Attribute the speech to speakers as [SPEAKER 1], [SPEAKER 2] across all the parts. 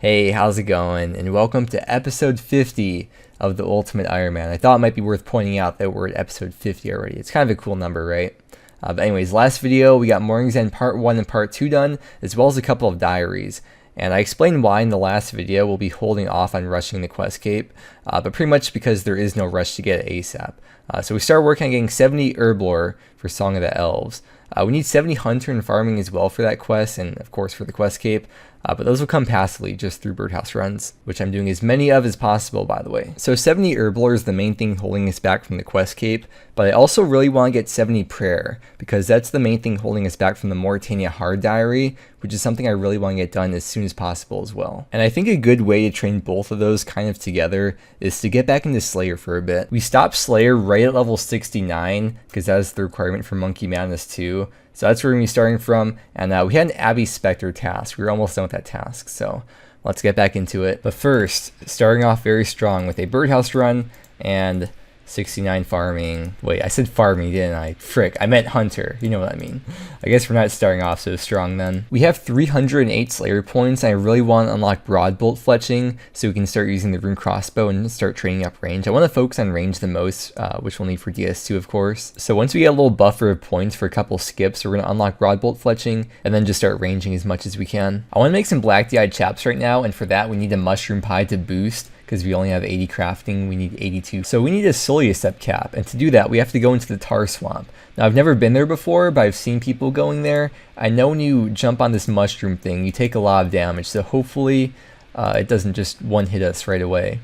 [SPEAKER 1] Hey, how's it going? And welcome to episode 50 of the Ultimate Ironman. I thought it might be worth pointing out that we're at episode 50 already. It's kind of a cool number, right? But anyways, last video, we got Morning's End Part 1 and Part 2 done, as well as a couple of diaries. And I explained why in the last video we'll be holding off on rushing the quest cape, but pretty much because there is no rush to get it ASAP. So we start working on getting 70 herb lore for Song of the Elves. We need 70 hunter and farming as well for that quest, and of course for the quest cape. But those will come passively just through birdhouse runs, which I'm doing as many of as possible, by the way. So 70 herb lore is the main thing holding us back from the quest cape, but I also really want to get 70 prayer, because that's the main thing holding us back from the Mauritania hard diary, which is something I really want to get done as soon as possible as well. And I think a good way to train both of those kind of together is to get back into Slayer for a bit. We stopped Slayer right at level 69, because that is the requirement for Monkey Madness 2. So that's where we're going to be starting from, and we had an Abbey Spectre task. We were almost done with that task, so let's get back into it. But first, starting off very strong with a birdhouse run and 69 farming. Wait, I said farming, didn't I? Frick, I meant hunter. You know what I mean. I guess we're not starting off so strong then. We have 308 Slayer points, and I really want to unlock broad bolt fletching so we can start using the rune crossbow and start training up range. I want to focus on range the most, which we'll need for DS2, of course. So once we get a little buffer of points for a couple skips, we're going to unlock broad bolt fletching and then just start ranging as much as we can. I want to make some black-eyed chaps right now, and for that we need a mushroom pie to boost, because we only have 80 crafting, we need 82. So we need a Soleusep cap, and to do that, we have to go into the tar swamp. Now, I've never been there before, but I've seen people going there. I know when you jump on this mushroom thing, you take a lot of damage, so hopefully it doesn't just one-hit us right away.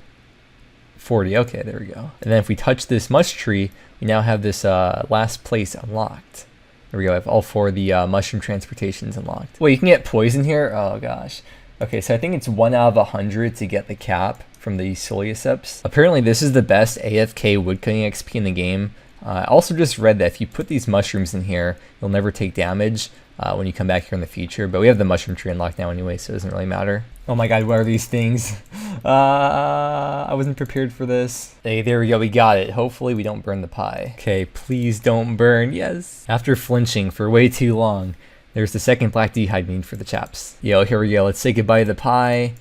[SPEAKER 1] 40, okay, there we go. And then if we touch this mush tree, we now have this last place unlocked. There we go, I have all four of the mushroom transportations unlocked. Wait, you can get poison here? Oh gosh. Okay, so I think it's 1 out of 100 to get the cap from the Soleuseps. Apparently this is the best AFK woodcutting XP in the game. I also just read that if you put these mushrooms in here, you'll never take damage when you come back here in the future. But we have the mushroom tree unlocked now anyway, so it doesn't really matter. Oh my god, what are these things? I wasn't prepared for this. Hey, there we go, we got it. Hopefully we don't burn the pie. Okay, please don't burn, yes. After flinching for way too long, there's the second black dragonhide we need for the chaps. Yo, here we go. Let's say goodbye to the pie.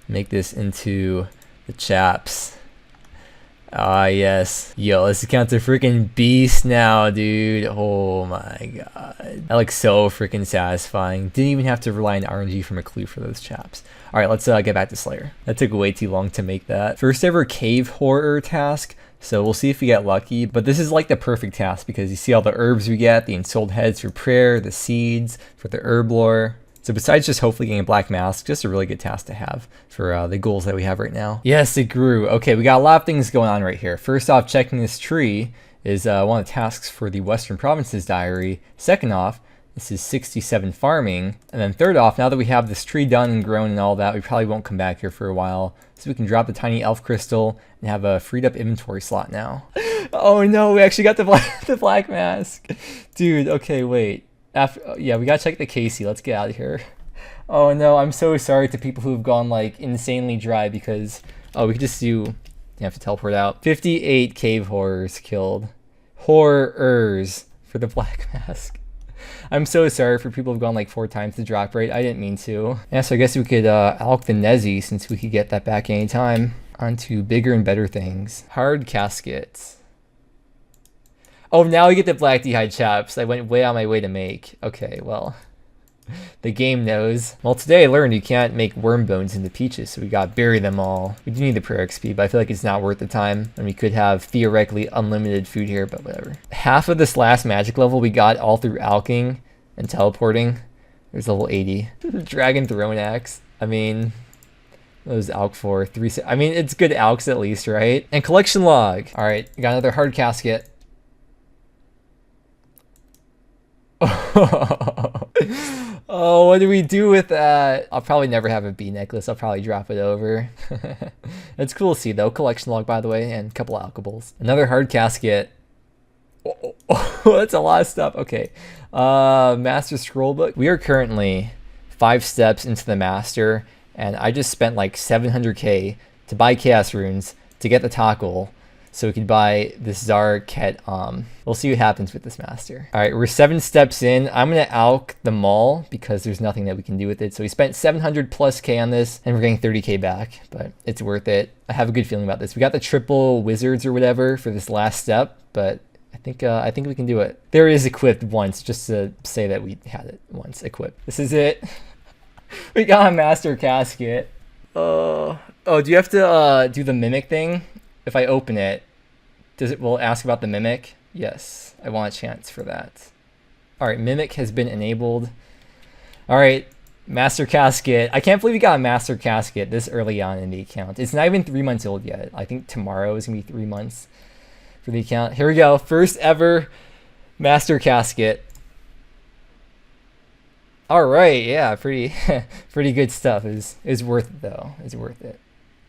[SPEAKER 1] Make this into the chaps. Ah, yes. Yo, let's count the freaking beast now, dude. Oh my god. That looks so freaking satisfying. Didn't even have to rely on RNG from a clue for those chaps. Alright, let's get back to Slayer. That took way too long to make that. First ever cave horror task. So we'll see if we get lucky, but this is like the perfect task because you see all the herbs we get, the ensouled heads for prayer, the seeds for the herb lore. So besides just hopefully getting a black mask, just a really good task to have for the goals that we have right now. Yes, it grew. Okay, we got a lot of things going on right here. First off, checking this tree is one of the tasks for the Western Provinces diary. Second off, this is 67 farming. And then third off, now that we have this tree done and grown and all that, we probably won't come back here for a while. So we can drop the tiny elf crystal and have a freed up inventory slot now. Oh no, we actually got the black mask. Dude, okay, wait. Yeah, we gotta check the Casey. Let's get out of here. Oh no, I'm so sorry to people who've gone like insanely dry because, oh, we could just do, you have to teleport out. 58 cave horrors killed. Horrors for the black mask. I'm so sorry for people who've gone like 4 times the drop rate. I didn't mean to. Yeah, so I guess we could alk the Nezzy since we could get that back anytime. On to bigger and better things. Hard caskets. Oh, now we get the black dragonhide chaps I went way out of my way to make. Okay, well, the game knows. Well, today I learned you can't make worm bones into peaches, so we gotta bury them all. We do need the prayer XP, but I feel like it's not worth the time. And we could have theoretically unlimited food here, but whatever. Half of this last magic level we got all through alking and teleporting. There's level 80. Dragon Throne Axe. I mean, those alk for 3. I mean, it's good alks at least, right? And collection log. All right, got another hard casket. Oh, what do we do with that? I'll probably never have a bee necklace. I'll probably drop it over. It's cool to see though. Collection log, by the way, and a couple of alkables. Another hard casket. Oh, that's a lot of stuff. Okay. Master scroll book. We are currently 5 steps into the master, and I just spent like 700k to buy chaos runes to get the tackle. so we could buy this Zar Ket We'll see what happens with this master. All right, we're 7 steps in. I'm gonna alch the mall because there's nothing that we can do with it. So we spent 700 plus K on this, and we're getting 30K back, but it's worth it. I have a good feeling about this. We got the triple wizards or whatever for this last step, but I think we can do it. There is equipped once, just to say that we had it once equipped. This is it. We got a master casket. Oh, do you have to do the mimic thing? If I open it, will it ask about the mimic? Yes, I want a chance for that. All right, mimic has been enabled. All right, master casket. I can't believe we got a master casket this early on in the account. It's not even 3 months old yet. I think tomorrow is gonna be 3 months for the account. Here we go, first ever master casket. All right, yeah, pretty good stuff. It was worth it though. It's worth it.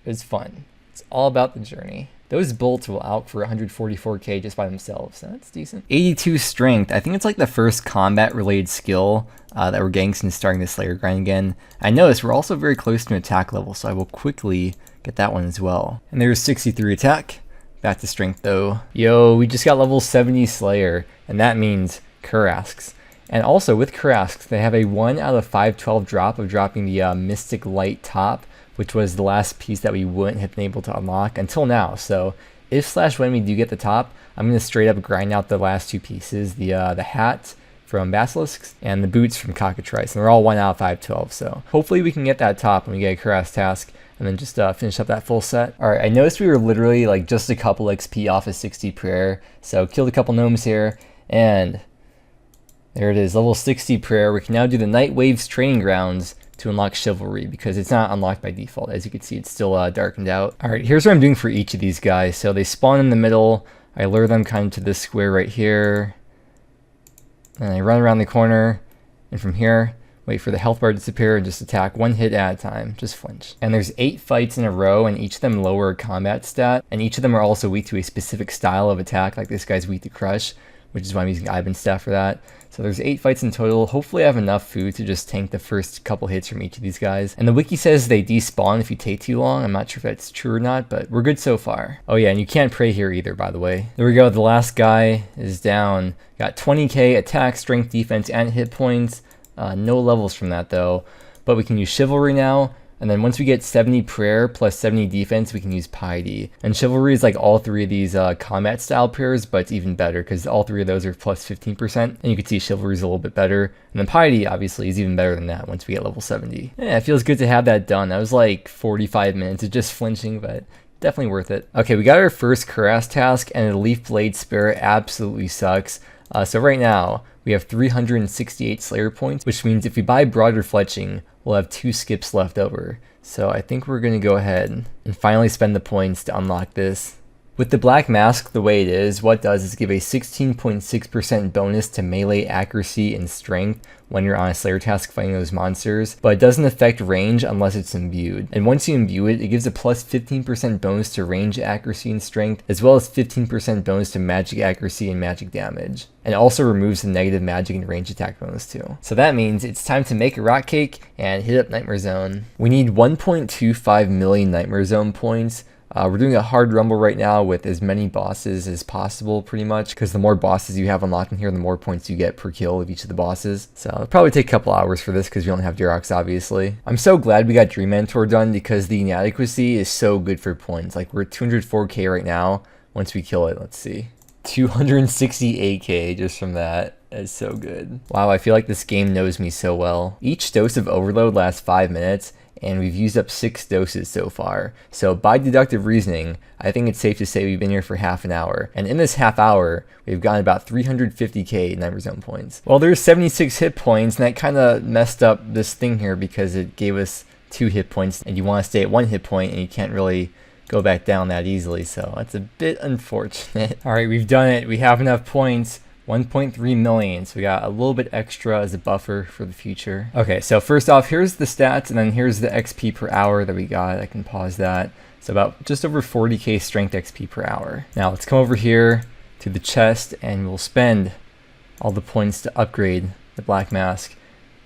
[SPEAKER 1] It was fun. It's all about the journey. Those bolts will out for 144K just by themselves, so that's decent. 82 strength. I think it's like the first combat-related skill that we're getting since starting the Slayer grind again. I noticed we're also very close to an attack level, so I will quickly get that one as well. And there's 63 attack. Back to strength though. Yo, we just got level 70 Slayer, and that means Kurasks. And also with Kurasks, they have a 1 out of 512 drop of dropping the Mystic Light top, which was the last piece that we wouldn't have been able to unlock until now. So if/when we do get the top, I'm going to straight up grind out the last 2 pieces, the hat from Basilisks and the boots from Cockatrice, and they're all 1 out of 512. So hopefully we can get that top when we get a Kurask task, and then just finish up that full set. All right, I noticed we were literally like just a couple XP off of 60 prayer, so killed a couple gnomes here, and there it is, level 60 prayer. We can now do the Night Waves training grounds to unlock chivalry because it's not unlocked by default. As you can see, it's still darkened out. All right, here's what I'm doing for each of these guys. So they spawn in the middle. I lure them kind of to this square right here, and I run around the corner, and from here, wait for the health bar to disappear and just attack 1 hit at a time, just flinch. And there's 8 fights in a row, and each of them lower a combat stat, and each of them are also weak to a specific style of attack, like this guy's weak to crush, which is why I'm using Ivan staff for that. So there's 8 fights in total. Hopefully I have enough food to just tank the first couple hits from each of these guys. And the wiki says they despawn if you take too long. I'm not sure if that's true or not, but we're good so far. Oh yeah, and you can't pray here either, by the way. There we go, the last guy is down. Got 20k attack, strength, defense, and hit points. No levels from that though. But we can use chivalry now. And then once we get 70 prayer plus 70 defense, we can use piety. And chivalry is like all 3 of these combat style prayers, but it's even better because all 3 of those are plus 15%. And you can see chivalry is a little bit better. And then piety obviously is even better than that once we get level 70. Yeah, it feels good to have that done. That was like 45 minutes of just flinching, but definitely worth it. Okay, we got our first Kurask task, and the Leaf Blade Spirit absolutely sucks. So right now, we have 368 Slayer points, which means if we buy Broader Fletching, we'll have 2 skips left over. So I think we're going to go ahead and finally spend the points to unlock this. With the Black Mask the way it is, what it does is give a 16.6% bonus to melee accuracy and strength when you're on a Slayer task fighting those monsters, but it doesn't affect range unless it's imbued. And once you imbue it, it gives a plus 15% bonus to range accuracy and strength, as well as 15% bonus to magic accuracy and magic damage. And it also removes the negative magic and range attack bonus too. So that means it's time to make a rock cake and hit up Nightmare Zone. We need 1.25 million Nightmare Zone points. We're doing a hard rumble right now with as many bosses as possible, pretty much, because the more bosses you have unlocked in here, the more points you get per kill of each of the bosses. So it'll probably take a couple hours for this because we don't have Durox, obviously. I'm so glad we got Dream Mentor done because the inadequacy is so good for points. Like, we're at 204k right now. Once we kill it, let's see. 268k just from that. That's so good. Wow, I feel like this game knows me so well. Each dose of overload lasts 5 minutes, and we've used up 6 doses so far. So by deductive reasoning, I think it's safe to say we've been here for half an hour. And in this half hour, we've gotten about 350k Nightmare Zone points. Well, there's 76 hit points, and that kind of messed up this thing here because it gave us 2 hit points, and you want to stay at 1 hit point, and you can't really go back down that easily. So that's a bit unfortunate. All right, we've done it. We have enough points. 1.3 million, so we got a little bit extra as a buffer for the future. Okay, so first off, here's the stats, and then here's the XP per hour that we got. I can pause that. So about just over 40k strength XP per hour. Now let's come over here to the chest, and we'll spend all the points to upgrade the Black Mask.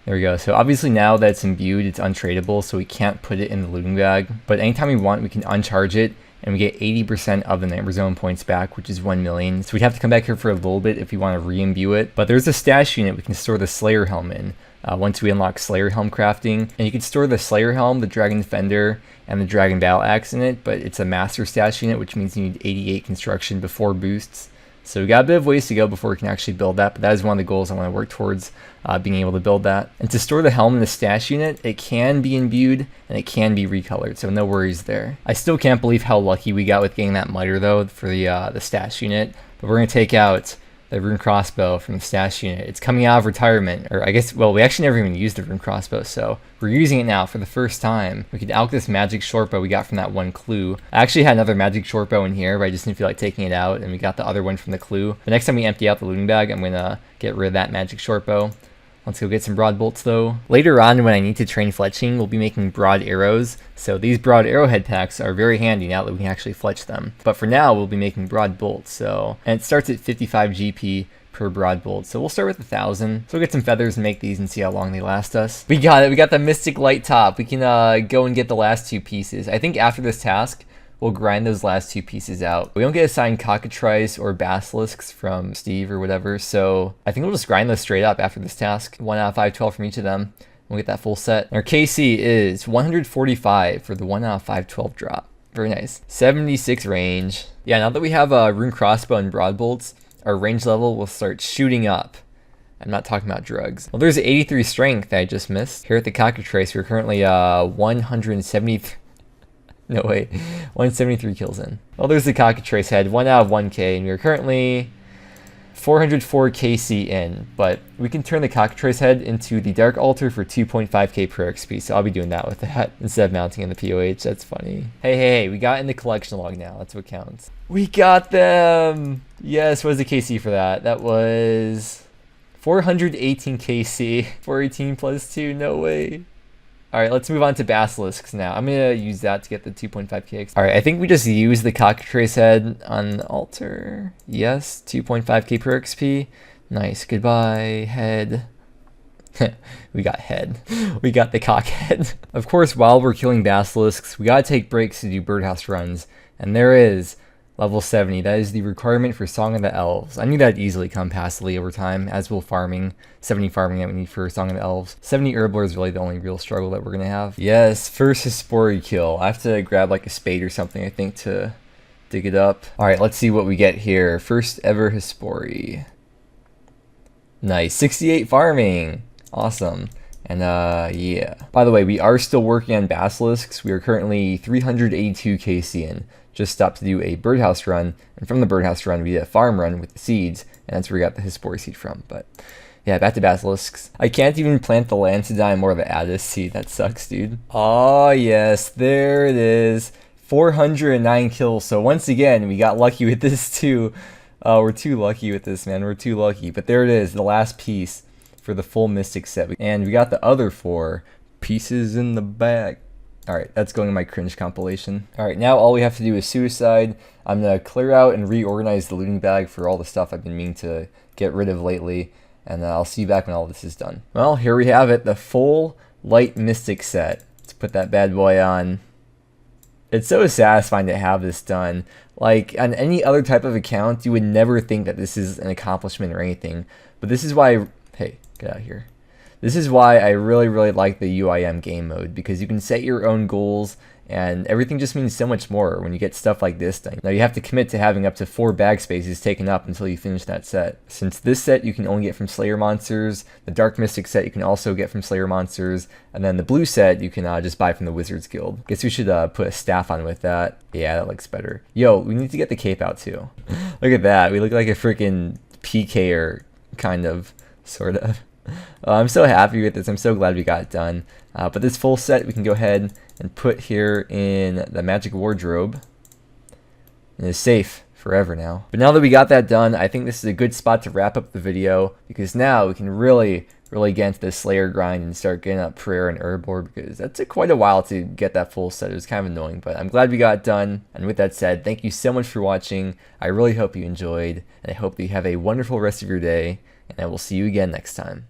[SPEAKER 1] There we go. So obviously now that it's imbued, it's untradeable, so we can't put it in the looting bag. But anytime we want, we can uncharge it and we get 80% of the Nightmare Zone points back, which is 1 million. So we'd have to come back here for a little bit if we want to re-imbue it. But there's a stash unit we can store the Slayer Helm in once we unlock Slayer Helm crafting. And you can store the Slayer Helm, the Dragon Defender, and the Dragon Battle Axe in it, but it's a master stash unit, which means you need 88 construction before boosts. So we got a bit of ways to go before we can actually build that, but that is one of the goals I want to work towards, being able to build that. And to store the helm in the stash unit, it can be imbued and it can be recolored, so no worries there. I still can't believe how lucky we got with getting that miter though for the stash unit, but we're going to take out the rune crossbow from the stash unit. It's coming out of retirement, or I guess, well, we actually never even used the rune crossbow, so we're using it now for the first time. We could alch this magic shortbow we got from that one clue. I actually had another magic shortbow in here, but I just didn't feel like taking it out, and we got the other one from the clue. The next time we empty out the looting bag, I'm gonna get rid of that magic shortbow. Let's go get some broad bolts though. Later on, when I need to train fletching, we'll be making broad arrows. So these broad arrowhead packs are very handy now that we can actually fletch them. But for now, we'll be making broad bolts. And it starts at 55 GP per broad bolt. So we'll start with 1,000. So we'll get some feathers and make these and see how long they last us. We got it. We got the Mystic Light Top. We can go and get the last 2 pieces. I think after this task, we'll grind those last 2 pieces out. We don't get assigned cockatrice or basilisks from Steve or whatever, so I think we'll just grind those straight up after this task. 1 out of 512 from each of them. We'll get that full set. And our KC is 145 for the 1 out of 512 drop. Very nice. 76 range. Yeah, now that we have a rune crossbow and broad bolts, our range level will start shooting up. I'm not talking about drugs. Well, there's 83 strength that I just missed. Here at the cockatrice, we're currently 173. No way, 173 kills in. Well, there's the cockatrice head, 1 out of 1k, and we're currently 404 KC in, but we can turn the cockatrice head into the Dark Altar for 2.5k per XP, so I'll be doing that with that instead of mounting in the POH. That's funny. Hey, we got in the collection log now. That's what counts. We got them! Yes, what was the KC for that? That was 418 KC. 418 plus 2, no way. Alright, let's move on to basilisks now. I'm going to use that to get the 2.5k XP. Alright, I think we just used the cockatrice head on the altar. Yes, 2.5k per XP. Nice, goodbye, head. We got head. We got the cock head. Of course, while we're killing basilisks, we got to take breaks to do birdhouse runs. And there is level 70. That is the requirement for Song of the Elves. I knew that'd easily come passively over time, as will farming. 70 farming that we need for Song of the Elves. 70 Herbler is really the only real struggle that we're going to have. Yes, first Hespori kill. I have to grab like a spade or something, I think, to dig it up. Alright, let's see what we get here. First ever Hespori. Nice. 68 farming. Awesome. And yeah. By the way, we are still working on basilisks. We are currently 382 KC in. Just stopped to do a birdhouse run, and from the birdhouse run we did a farm run with the seeds, and that's where we got the Hespori seed from. But yeah, back to basilisks. I can't even plant the Lancedine or the Addis seed. That sucks, dude. Oh yes, there it is. 409 kills. So once again, we got lucky with this too. We're too lucky with this, man. We're too lucky. But there it is, the last piece for the full Mystic set. And we got the other 4 pieces in the bag. Alright, that's going in my cringe compilation. Alright, now all we have to do is suicide. I'm going to clear out and reorganize the looting bag for all the stuff I've been meaning to get rid of lately. And I'll see you back when all this is done. Well, here we have it, the full Light Mystic set. Let's put that bad boy on. It's so satisfying to have this done. Like, on any other type of account, you would never think that this is an accomplishment or anything. But this is why... Hey, get out of here. This is why I really like the UIM game mode, because you can set your own goals and everything just means so much more when you get stuff like this done. Now you have to commit to having up to 4 bag spaces taken up until you finish that set. Since this set you can only get from Slayer monsters, the Dark Mystic set you can also get from Slayer monsters, and then the blue set you can just buy from the Wizards Guild. Guess we should put a staff on with that. Yeah, that looks better. Yo, we need to get the cape out too. Look at that, we look like a freaking PKer, kind of, sort of. I'm so happy with this. I'm so glad we got it done. But this full set we can go ahead and put here in the magic wardrobe. And it's safe forever now. But now that we got that done, I think this is a good spot to wrap up the video, because now we can really get into the Slayer grind and start getting up Prayer and Herblore, because that took quite a while to get that full set. It was kind of annoying, but I'm glad we got it done. And with that said, thank you so much for watching. I really hope you enjoyed, and I hope that you have a wonderful rest of your day, and I will see you again next time.